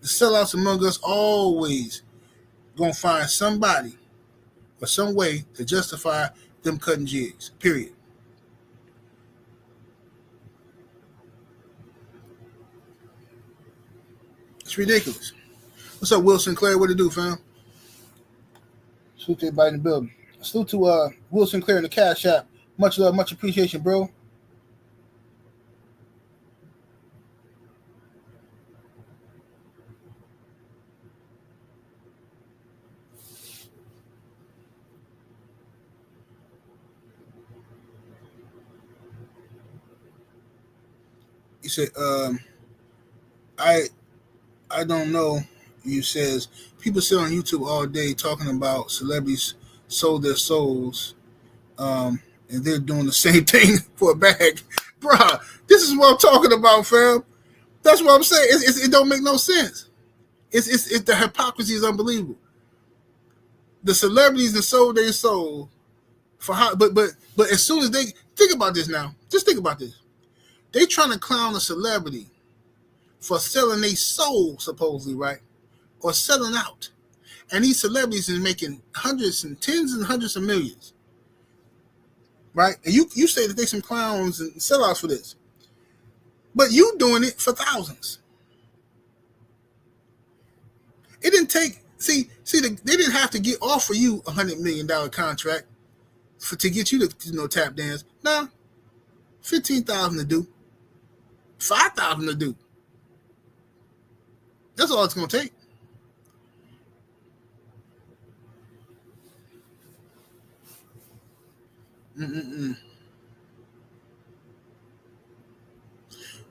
The sellouts among us always gonna find somebody or some way to justify them cutting jigs. Period. It's ridiculous. What's up, Will Sinclair? What to do, fam? Salute to everybody in the building. Salute to Will Sinclair in the Cash App. Much love, much appreciation, bro. He said, I don't know. You says people sit on YouTube all day talking about celebrities sold their souls, and they're doing the same thing for a bag, bruh. This is what I'm talking about, fam. That's what I'm saying. It don't make no sense. It's the hypocrisy is unbelievable. The celebrities that sold their soul for how, but as soon as they think about this now, just think about this. They trying to clown a celebrity for selling their soul, supposedly, right? Or selling out. And these celebrities is making hundreds and tens and hundreds of millions. Right? And you say that they some clowns and sellouts for this. But you doing it for thousands. It didn't take, they didn't have to offer you $100 million contract to get you to tap dance. No, $15,000 to do. $5,000 to do. That's all it's going to take.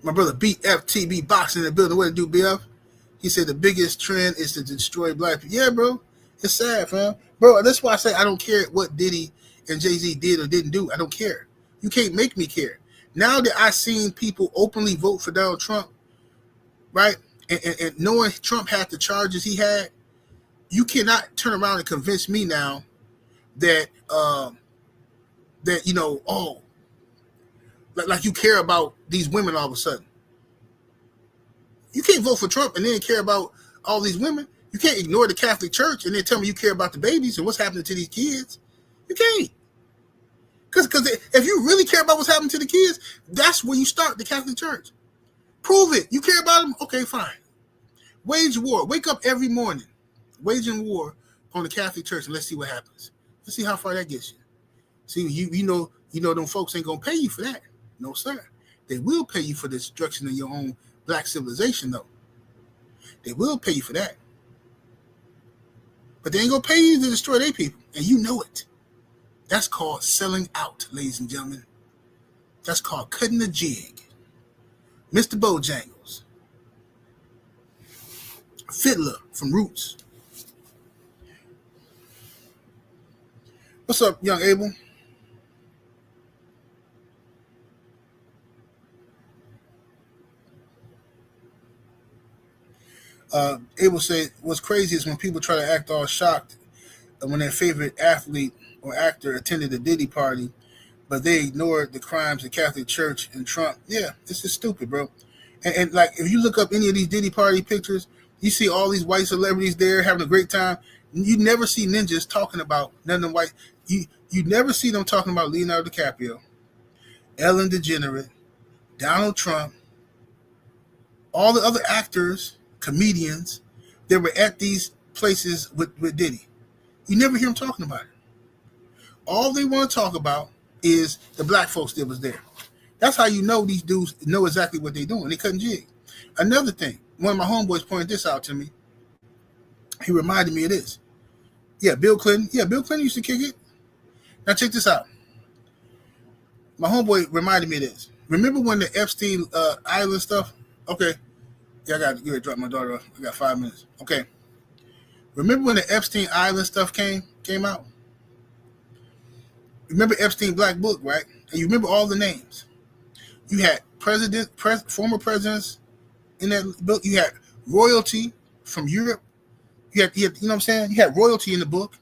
My brother BFTB Boxing in the building. What to do, BF? He said the biggest trend is to destroy black people. Yeah, bro. It's sad, fam. Bro, that's why I say I don't care what Diddy and Jay-Z did or didn't do. I don't care. You can't make me care. Now that I've seen people openly vote for Donald Trump, right, and knowing Trump had the charges he had, you cannot turn around and convince me now that like you care about these women all of a sudden. You can't vote for Trump and then care about all these women. You can't ignore the Catholic Church and then tell me you care about the babies and what's happening to these kids. You can't. Because if you really care about what's happening to the kids, that's where you start the Catholic Church. Prove it. You care about them? Okay, fine. Wage war. Wake up every morning, waging war on the Catholic Church, and let's see what happens. Let's see how far that gets you. See, you know them folks ain't gonna pay you for that. No, sir. They will pay you for the destruction of your own black civilization, though. They will pay you for that. But they ain't gonna pay you to destroy their people, and you know it. That's called selling out, ladies and gentlemen. That's called cutting the jig. Mr. Bojangles, Fiddler from Roots. What's up, young Abel? Abel said, what's crazy is when people try to act all shocked when their favorite athlete or actor attended a Diddy party, but they ignored the crimes of Catholic Church and Trump. Yeah, this is stupid, bro. And like, if you look up any of these Diddy party pictures, you see all these white celebrities there having a great time. You never see ninjas talking about none of them white. You never see them talking about Leonardo DiCaprio, Ellen DeGeneres, Donald Trump, all the other actors, comedians that were at these places with Diddy. You never hear them talking about it. All they want to talk about is the black folks that was there. That's how you know these dudes know exactly what they're doing. They couldn't jig. Another thing, one of my homeboys pointed this out to me. He reminded me of this. Yeah, Bill Clinton. Yeah, Bill Clinton used to kick it. Now check this out. My homeboy reminded me of this. Remember when the Epstein Island stuff? Okay. Yeah, I got to drop my daughter off. I got 5 minutes. Okay. Remember when the Epstein Island stuff came out? Remember Epstein Black Book, right? And you remember all the names. You had former presidents in that book. You had royalty from Europe. You had, you know what I'm saying? You had royalty in the book.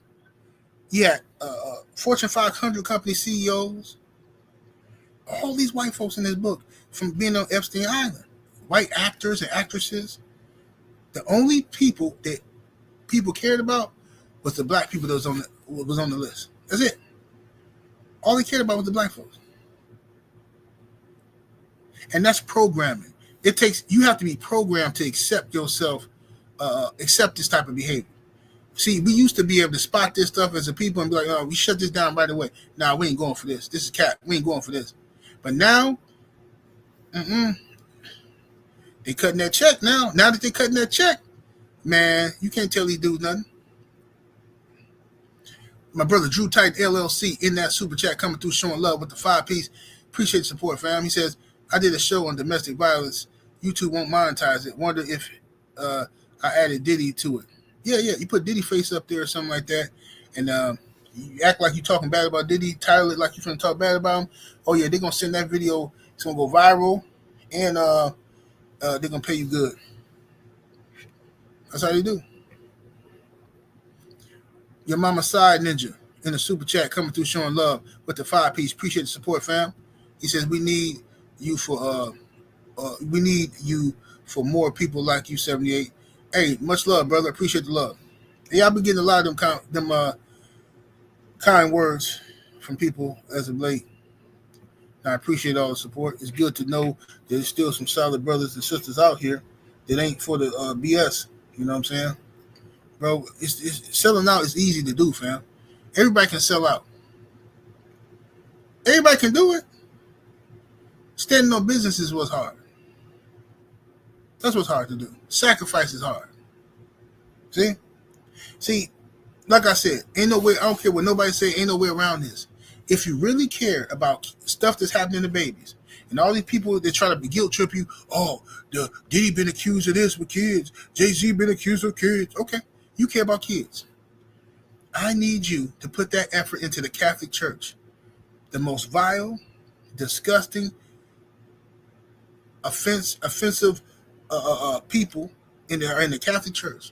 You had Fortune 500 company CEOs. All these white folks in this book from being on Epstein Island. White actors and actresses. The only people that people cared about was the black people that was on the list. That's it. All they cared about was the black folks. And that's programming. You have to be programmed to accept yourself, accept this type of behavior. See, we used to be able to spot this stuff as a people and be like, oh, we shut this down right away. Nah, we ain't going for this. This is cap. We ain't going for this. But now, they cutting that check now. Now that they cutting that check, man, you can't tell these dudes nothing. My brother Drew Tight LLC in that super chat coming through showing love with the 5-piece. Appreciate the support, fam. He says, I did a show on domestic violence. YouTube won't monetize it. Wonder if I added Diddy to it. Yeah. You put Diddy face up there or something like that. And you act like you're talking bad about Diddy. Title it like you're trying to talk bad about him. Oh, yeah, they're going to send that video. It's going to go viral. And they're going to pay you good. That's how they do. Your mama side ninja in the super chat coming through showing love with the 5-piece. Appreciate the support, fam. He says we need you for more people like you, 78. Hey, much love, brother. Appreciate the love. Yeah, I've been getting a lot of them kind words from people as of late. I appreciate all the support. It's good to know there's still some solid brothers and sisters out here that ain't for the BS. You know what I'm saying? Bro, it's selling out is easy to do, fam. Everybody can sell out. Everybody can do it. Standing on business is what's hard. That's what's hard to do. Sacrifice is hard. See, like I said, ain't no way, I don't care what nobody say, ain't no way around this. If you really care about stuff that's happening to babies, and all these people that try to guilt trip you, oh, the Diddy been accused of this with kids, Jay-Z been accused of kids. Okay, you care about kids. I need you to put that effort into the Catholic Church. The most vile, disgusting, offensive people in the Catholic Church.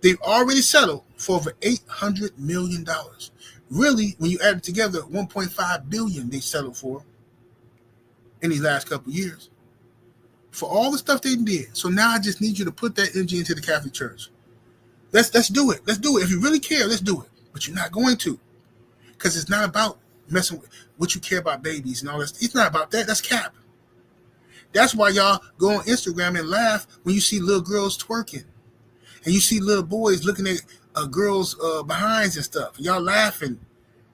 They've already settled for over $800 million. Really, when you add it together, $1.5 billion they settled for in these last couple of years for all the stuff they did. So now I just need you to put that energy into the Catholic Church. Let's do it. Let's do it. If you really care, let's do it. But you're not going to, because it's not about messing with what you care about babies and all that. It's not about that. That's cap. That's why y'all go on Instagram and laugh when you see little girls twerking. And you see little boys looking at girls' behinds and stuff. Y'all laughing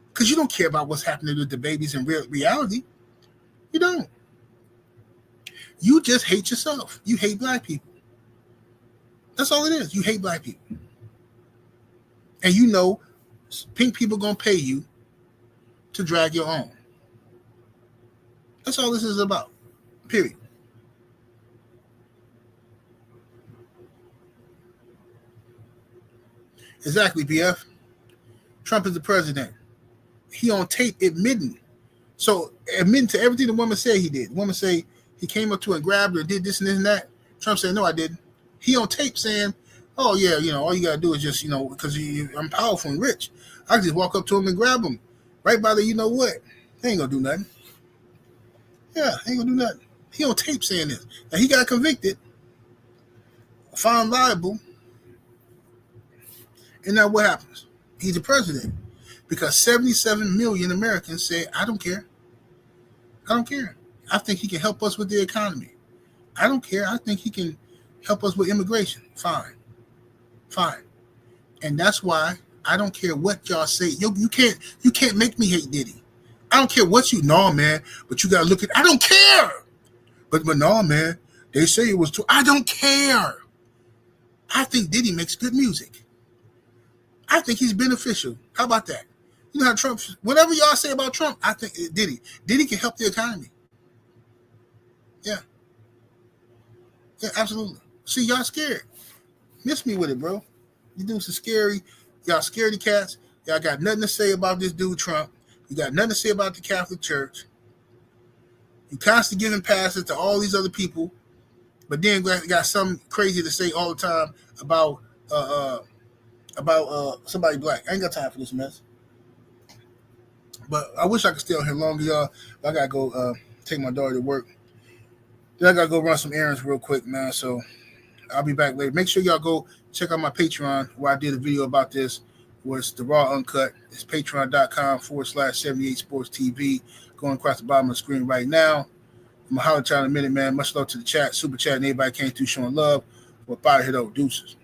because you don't care about what's happening with the babies in reality. You don't. You just hate yourself. You hate black people. That's all it is. You hate black people. And you know pink people going to pay you to drag your own. That's all this is about. Period. Exactly, BF. Trump is the president. He on tape admitting. So admitting to everything the woman said he did. The woman say he came up to her and grabbed her, did this and this and that. Trump said, no, I didn't. He on tape saying, oh, yeah, all you got to do is just, because I'm powerful and rich. I can just walk up to him and grab him. Right by the, what? They ain't going to do nothing. Yeah, ain't going to do nothing. He on tape saying this. Now, he got convicted, found liable. And now what happens? He's the president. Because 77 million Americans say, I don't care. I don't care. I think he can help us with the economy. I don't care. I think he can help us with immigration. Fine. And that's why I don't care what y'all say. You can't make me hate Diddy. I don't care what no, man, but you gotta look at. I don't care. But no, man, they say it was too. I don't care. I think Diddy makes good music. I think he's beneficial. How about that? You know how Trump, whatever y'all say about Trump, I think Diddy can help the economy. Yeah, absolutely. See, y'all scared. Miss me with it, bro. You dudes are scary. Y'all scaredy cats. Y'all got nothing to say about this dude Trump. You got nothing to say about the Catholic Church. You constantly giving passes to all these other people, but then got something crazy to say all the time about somebody black. I ain't got time for this mess. But I wish I could stay on here longer, y'all. I gotta go take my daughter to work. Then I gotta go run some errands real quick, man. So I'll be back later. Make sure y'all go check out my Patreon where I did a video about this, where it's the raw uncut. It's patreon.com/78 Sports TV. Going across the bottom of the screen right now. I'm gonna holler at y'all in a minute, man. Much love to the chat, super chat, and everybody came through showing love. We're about to hit over deuces.